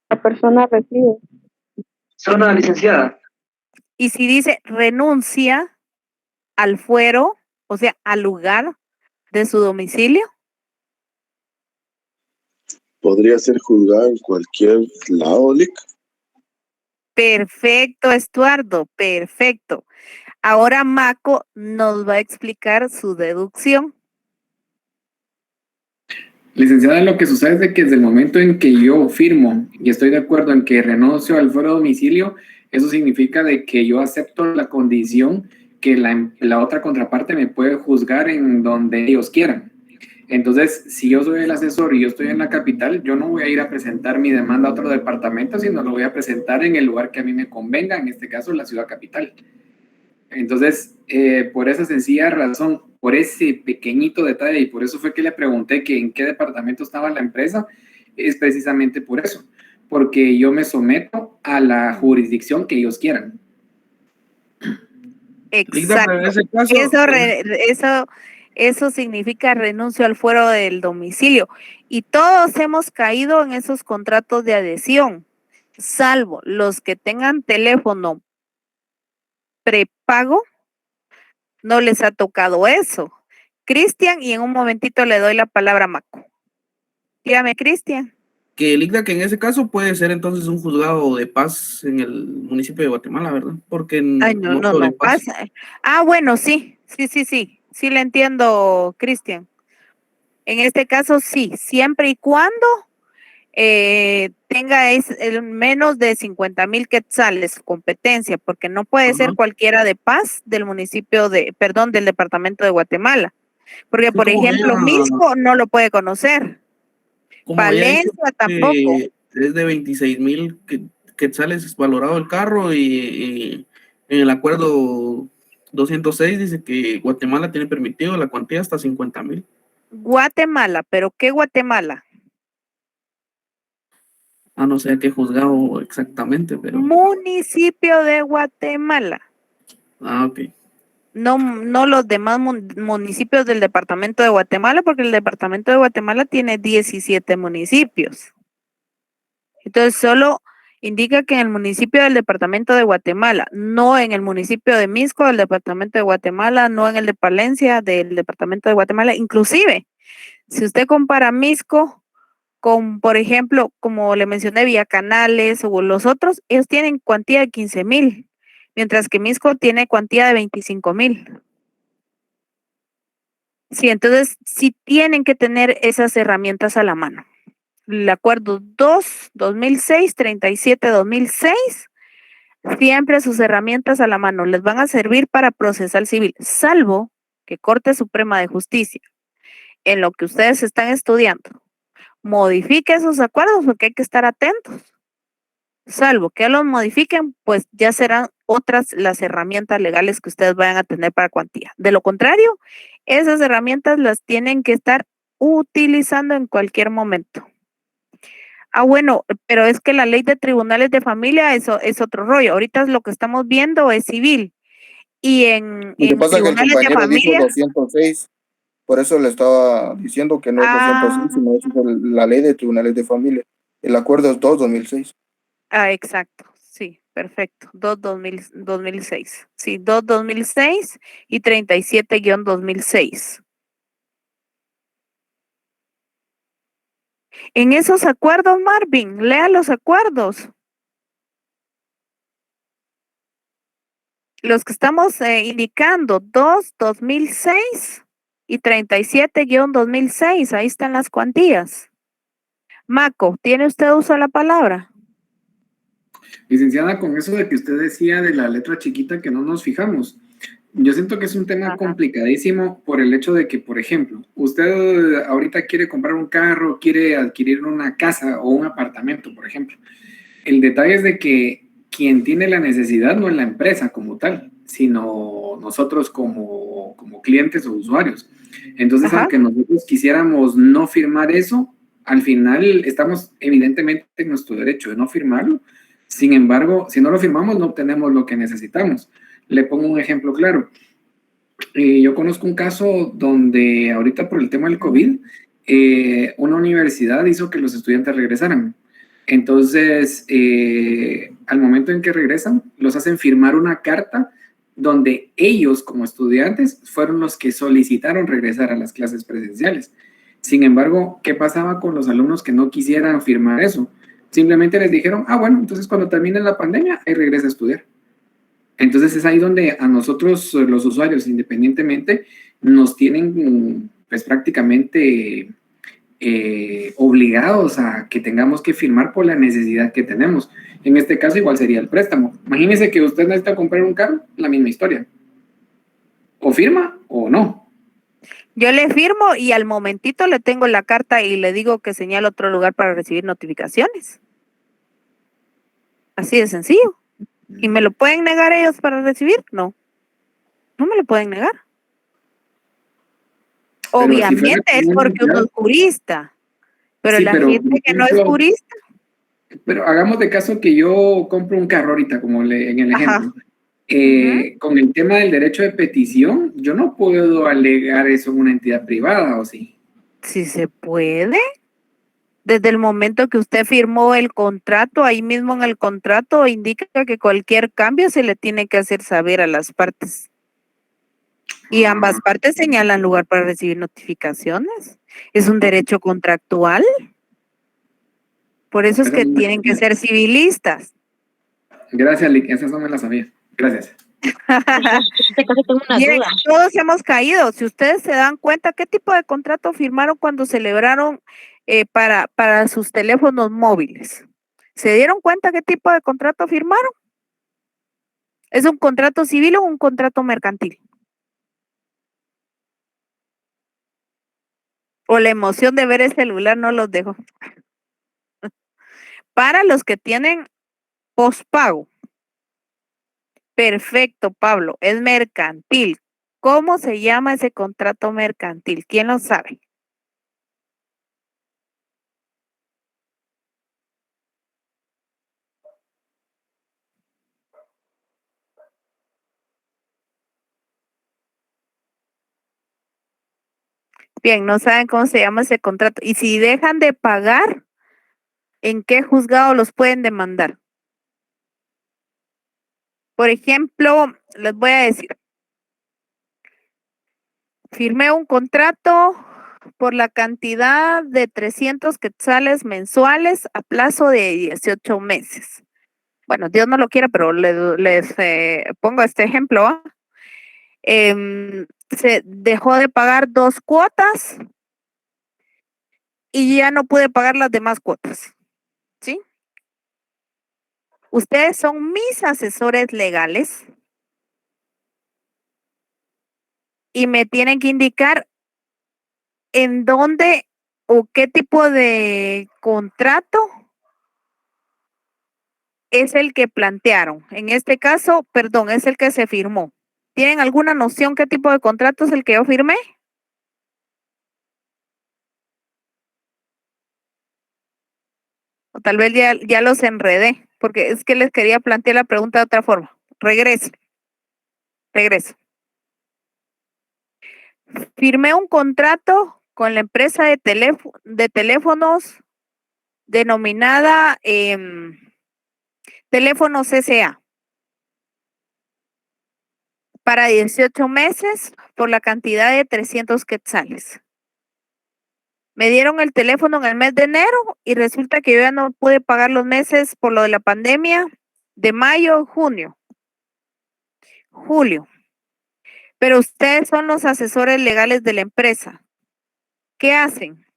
La persona reside. Zona, licenciada. Y si dice renuncia al fuero, o sea, al lugar de su domicilio. ¿Podría ser juzgado en cualquier lado, Lic? Perfecto, Estuardo, perfecto. Ahora Maco nos va a explicar su deducción. Licenciada, lo que sucede es de que desde el momento en que yo firmo y estoy de acuerdo en que renuncio al fuero de domicilio, eso significa de que yo acepto la condición que la otra contraparte me puede juzgar en donde ellos quieran. Entonces, si yo soy el asesor y yo estoy en la capital, yo no voy a ir a presentar mi demanda a otro departamento, sino lo voy a presentar en el lugar que a mí me convenga, en este caso la ciudad capital. Entonces, por esa sencilla razón, por ese pequeñito detalle, y por eso fue que le pregunté que en qué departamento estaba la empresa, es precisamente por eso, porque yo me someto a la jurisdicción que ellos quieran. Exacto. En ese caso, Eso significa renuncio al fuero del domicilio. Y todos hemos caído en esos contratos de adhesión, salvo los que tengan teléfono prepago, no les ha tocado eso. Cristian, y en un momentito le doy la palabra a Maco. Dígame, Cristian. que Ligda que en ese caso puede ser entonces un juzgado de paz en el municipio de Guatemala, ¿verdad? Porque Ay, no pasa. Ah, bueno, sí le entiendo, Cristian. En este caso, sí, siempre y cuando tenga menos de 50,000 quetzales competencia, porque no puede ser cualquiera de paz del municipio del departamento de Guatemala. Porque, por ejemplo, Misco no lo puede conocer. Palencia tampoco. Es de 26,000 quetzales valorado el carro y en el acuerdo 206 dice que Guatemala tiene permitido la cuantía hasta 50,000. Guatemala, ¿pero qué Guatemala? No sé a qué juzgado exactamente, pero... Municipio de Guatemala. Ok. No los demás municipios del departamento de Guatemala, porque el departamento de Guatemala tiene 17 municipios. Entonces, solo indica que en el municipio del departamento de Guatemala, no en el municipio de Misco del departamento de Guatemala, no en el de Palencia del departamento de Guatemala. Inclusive, si usted compara Misco con, por ejemplo, como le mencioné, Vía Canales o los otros, ellos tienen cuantía de 15,000, mientras que Misco tiene cuantía de 25,000. Sí, entonces sí tienen que tener esas herramientas a la mano. El acuerdo 2006, 37-2006, siempre sus herramientas a la mano les van a servir para procesar civil, salvo que Corte Suprema de Justicia, en lo que ustedes están estudiando, modifique esos acuerdos, porque hay que estar atentos. Salvo que los modifiquen, pues ya serán otras las herramientas legales que ustedes vayan a tener para cuantía. De lo contrario, esas herramientas las tienen que estar utilizando en cualquier momento. Bueno, pero es que la ley de tribunales de familia eso es otro rollo. Ahorita lo que estamos viendo es civil. Y Lo que pasa es que el tribunales de compañero dijo familia, 206, por eso le estaba diciendo que no es 206, sino es la ley de tribunales de familia. El acuerdo es 2006. exacto, sí, perfecto. 2006. Sí, 2006 y 37-2006. En esos acuerdos, Marvin, lea los acuerdos. Los que estamos indicando, 2006 y 37-2006, ahí están las cuantías. Maco, ¿tiene usted uso de la palabra? Licenciada, con eso de que usted decía de la letra chiquita que no nos fijamos, yo siento que es un tema complicadísimo por el hecho de que, por ejemplo, usted ahorita quiere comprar un carro, quiere adquirir una casa o un apartamento, por ejemplo. El detalle es de que quien tiene la necesidad no es la empresa como tal, sino nosotros como clientes o usuarios. Entonces, aunque nosotros quisiéramos no firmar eso, al final estamos evidentemente en nuestro derecho de no firmarlo. Sin embargo, si no lo firmamos, no obtenemos lo que necesitamos. Le pongo un ejemplo claro. Yo conozco un caso donde ahorita por el tema del COVID, una universidad hizo que los estudiantes regresaran. Entonces, al momento en que regresan, los hacen firmar una carta donde ellos como estudiantes fueron los que solicitaron regresar a las clases presenciales. Sin embargo, ¿qué pasaba con los alumnos que no quisieran firmar eso? Simplemente les dijeron, bueno, entonces cuando termine la pandemia, ahí regresa a estudiar. Entonces es ahí donde a nosotros, los usuarios, independientemente, nos tienen pues prácticamente obligados a que tengamos que firmar por la necesidad que tenemos. En este caso igual sería el préstamo. Imagínese que usted necesita comprar un carro, la misma historia. O firma o no. Yo le firmo y al momentito le tengo la carta y le digo que señale otro lugar para recibir notificaciones. Así de sencillo. ¿Y me lo pueden negar ellos para recibir? No. No me lo pueden negar. Obviamente es porque uno es jurista. Pero sí, la gente que no es jurista. Pero hagamos de caso que yo compro un carro ahorita, como en el ejemplo. Con el tema del derecho de petición, yo no puedo alegar eso en una entidad privada, ¿o sí? Sí se puede. Desde el momento que usted firmó el contrato, ahí mismo en el contrato indica que cualquier cambio se le tiene que hacer saber a las partes. Y ambas partes señalan lugar para recibir notificaciones. Es un derecho contractual. Por eso es que tienen que ser civilistas. Gracias, Lick. Esas no me las sabía. Gracias. Miren, todos hemos caído. Si ustedes se dan cuenta, ¿qué tipo de contrato firmaron cuando celebraron para sus teléfonos móviles? ¿Se dieron cuenta qué tipo de contrato firmaron? ¿Es un contrato civil o un contrato mercantil? O la emoción de ver el celular no los dejó. Para los que tienen pospago. Perfecto, Pablo, es mercantil. ¿Cómo se llama ese contrato mercantil? ¿Quién lo sabe? Bien, no saben cómo se llama ese contrato. Y si dejan de pagar, ¿en qué juzgado los pueden demandar? Por ejemplo, les voy a decir, firmé un contrato por la cantidad de 300 quetzales mensuales a plazo de 18 meses. Bueno, Dios no lo quiera, pero les pongo este ejemplo. ¿Ah? Se dejó de pagar 2 cuotas y ya no pude pagar las demás cuotas. ¿Sí? Ustedes son mis asesores legales y me tienen que indicar en dónde o qué tipo de contrato es el que plantearon. En este caso, perdón, es el que se firmó. ¿Tienen alguna noción qué tipo de contrato es el que yo firmé? O tal vez ya los enredé, porque es que les quería plantear la pregunta de otra forma. Regreso. Firmé un contrato con la empresa de teléfonos denominada Teléfonos S.A. para 18 meses por la cantidad de 300 quetzales. Me dieron el teléfono en el mes de enero y resulta que yo ya no pude pagar los meses por lo de la pandemia de mayo, junio, julio. Pero ustedes son los asesores legales de la empresa. ¿Qué hacen?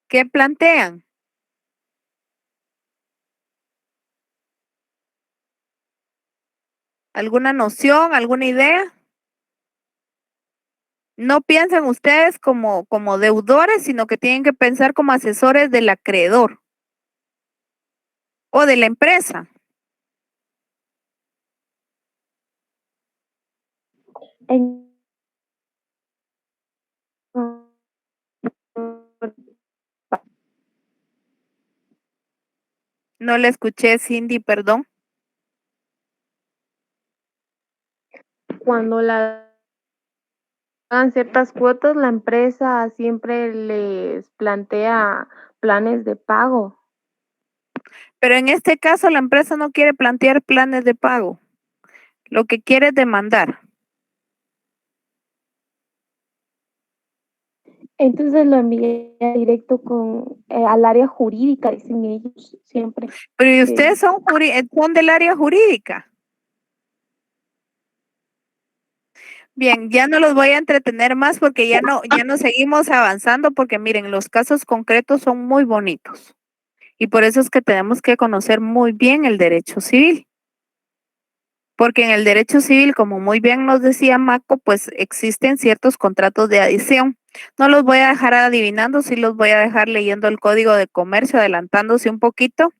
¿Qué plantean? ¿Alguna noción, alguna idea? No piensan ustedes como deudores, sino que tienen que pensar como asesores del acreedor o de la empresa. No le escuché, Cindy, perdón. Cuando dan ciertas cuotas, la empresa siempre les plantea planes de pago. Pero en este caso la empresa no quiere plantear planes de pago. Lo que quiere es demandar. Entonces lo envié directo al área jurídica, dicen ellos siempre. Pero ¿y ustedes son del área jurídica? Bien, ya no los voy a entretener más porque ya no seguimos avanzando porque miren, los casos concretos son muy bonitos. Y por eso es que tenemos que conocer muy bien el derecho civil. Porque en el derecho civil, como muy bien nos decía Maco, pues existen ciertos contratos de adición. No los voy a dejar adivinando, sí los voy a dejar leyendo el Código de Comercio, adelantándose un poquito.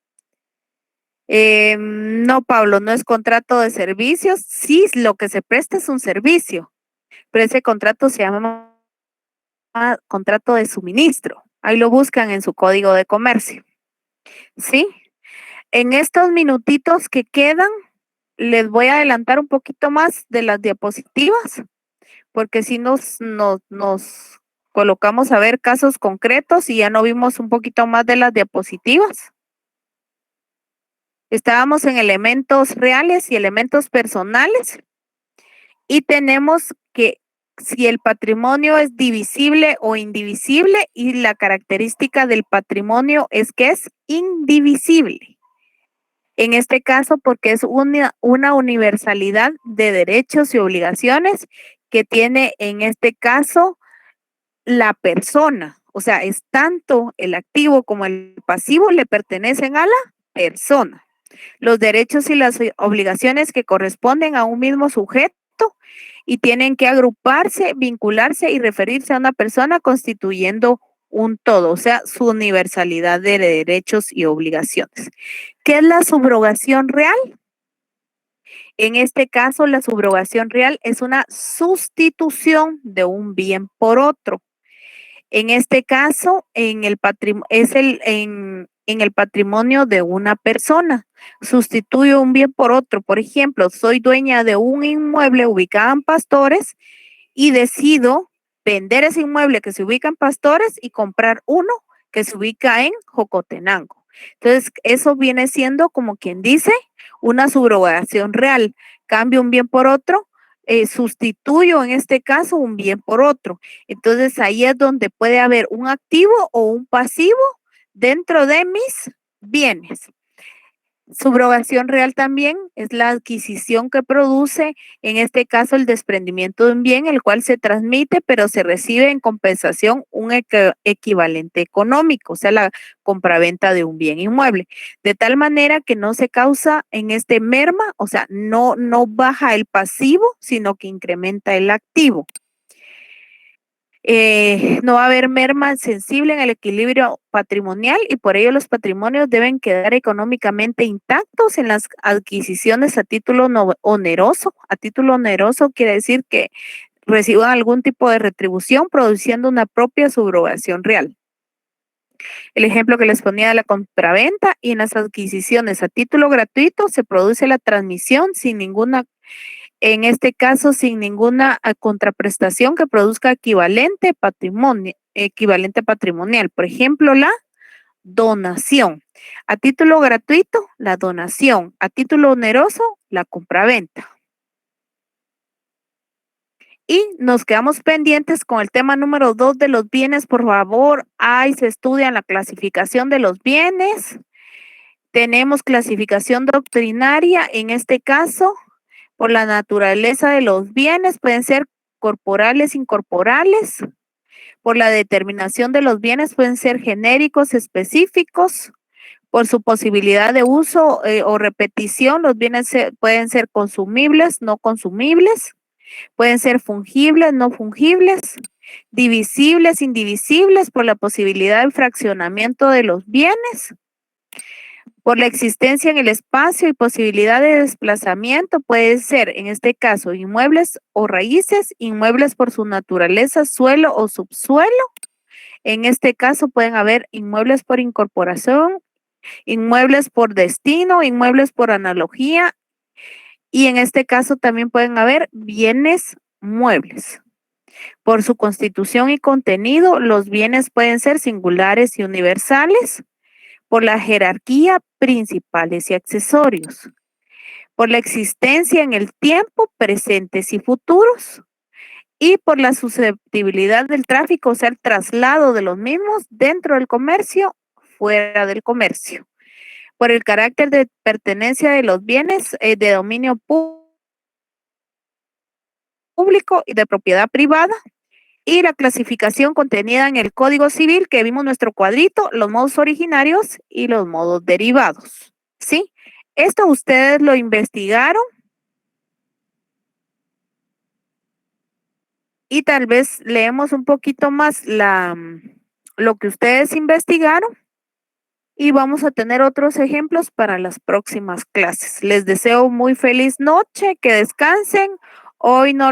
No, Pablo, no es contrato de servicios. Sí, lo que se presta es un servicio, pero ese contrato se llama contrato de suministro. Ahí lo buscan en su Código de Comercio. ¿Sí? En estos minutitos que quedan, les voy a adelantar un poquito más de las diapositivas, porque si nos colocamos a ver casos concretos y ya no vimos un poquito más de las diapositivas. Estábamos en elementos reales y elementos personales y tenemos que si el patrimonio es divisible o indivisible y la característica del patrimonio es que es indivisible. En este caso, porque es una universalidad de derechos y obligaciones que tiene en este caso la persona. O sea, es tanto el activo como el pasivo le pertenecen a la persona. Los derechos y las obligaciones que corresponden a un mismo sujeto y tienen que agruparse, vincularse y referirse a una persona constituyendo un todo, o sea, su universalidad de derechos y obligaciones. ¿Qué es la subrogación real? En este caso, la subrogación real es una sustitución de un bien por otro. En este caso, en el patrimonio de una persona. Sustituyo un bien por otro. Por ejemplo, soy dueña de un inmueble ubicado en Pastores y decido vender ese inmueble que se ubica en Pastores y comprar uno que se ubica en Jocotenango. Entonces, eso viene siendo como quien dice una subrogación real. Cambio un bien por otro, sustituyo en este caso un bien por otro. Entonces, ahí es donde puede haber un activo o un pasivo dentro de mis bienes. Subrogación real también es la adquisición que produce, en este caso, el desprendimiento de un bien, el cual se transmite, pero se recibe en compensación un equivalente económico, o sea, la compraventa de un bien inmueble. De tal manera que no se causa en este merma, o sea, no baja el pasivo, sino que incrementa el activo. No va a haber merma sensible en el equilibrio patrimonial y por ello los patrimonios deben quedar económicamente intactos en las adquisiciones a título oneroso. A título oneroso quiere decir que reciban algún tipo de retribución produciendo una propia subrogación real. El ejemplo que les ponía de la compraventa, y en las adquisiciones a título gratuito se produce la transmisión sin ninguna, en este caso, sin ninguna contraprestación que produzca equivalente patrimonial. Por ejemplo, la donación. A título gratuito, la donación. A título oneroso, la compraventa. Y nos quedamos pendientes con el tema número 2 de los bienes. Por favor, ahí se estudia la clasificación de los bienes. Tenemos clasificación doctrinaria, en este caso, por la naturaleza de los bienes, pueden ser corporales, incorporales. Por la determinación de los bienes, pueden ser genéricos, específicos. Por su posibilidad de uso o repetición, los bienes pueden ser consumibles, no consumibles. Pueden ser fungibles, no fungibles, divisibles, indivisibles, por la posibilidad de fraccionamiento de los bienes, por la existencia en el espacio y posibilidad de desplazamiento. Puede ser, en este caso, inmuebles o raíces, inmuebles por su naturaleza, suelo o subsuelo. En este caso pueden haber inmuebles por incorporación, inmuebles por destino, inmuebles por analogía. Y en este caso también pueden haber bienes muebles. Por su constitución y contenido, los bienes pueden ser singulares y universales. Por la jerarquía, principales y accesorios. Por la existencia en el tiempo, presentes y futuros. Y por la susceptibilidad del tráfico, o sea, el traslado de los mismos dentro del comercio, fuera del comercio. Por el carácter de pertenencia de los bienes de dominio público y de propiedad privada, y la clasificación contenida en el Código Civil que vimos en nuestro cuadrito, los modos originarios y los modos derivados. ¿Sí? Esto ustedes lo investigaron y tal vez leemos un poquito más lo que ustedes investigaron. Y vamos a tener otros ejemplos para las próximas clases. Les deseo muy feliz noche, que descansen. Hoy no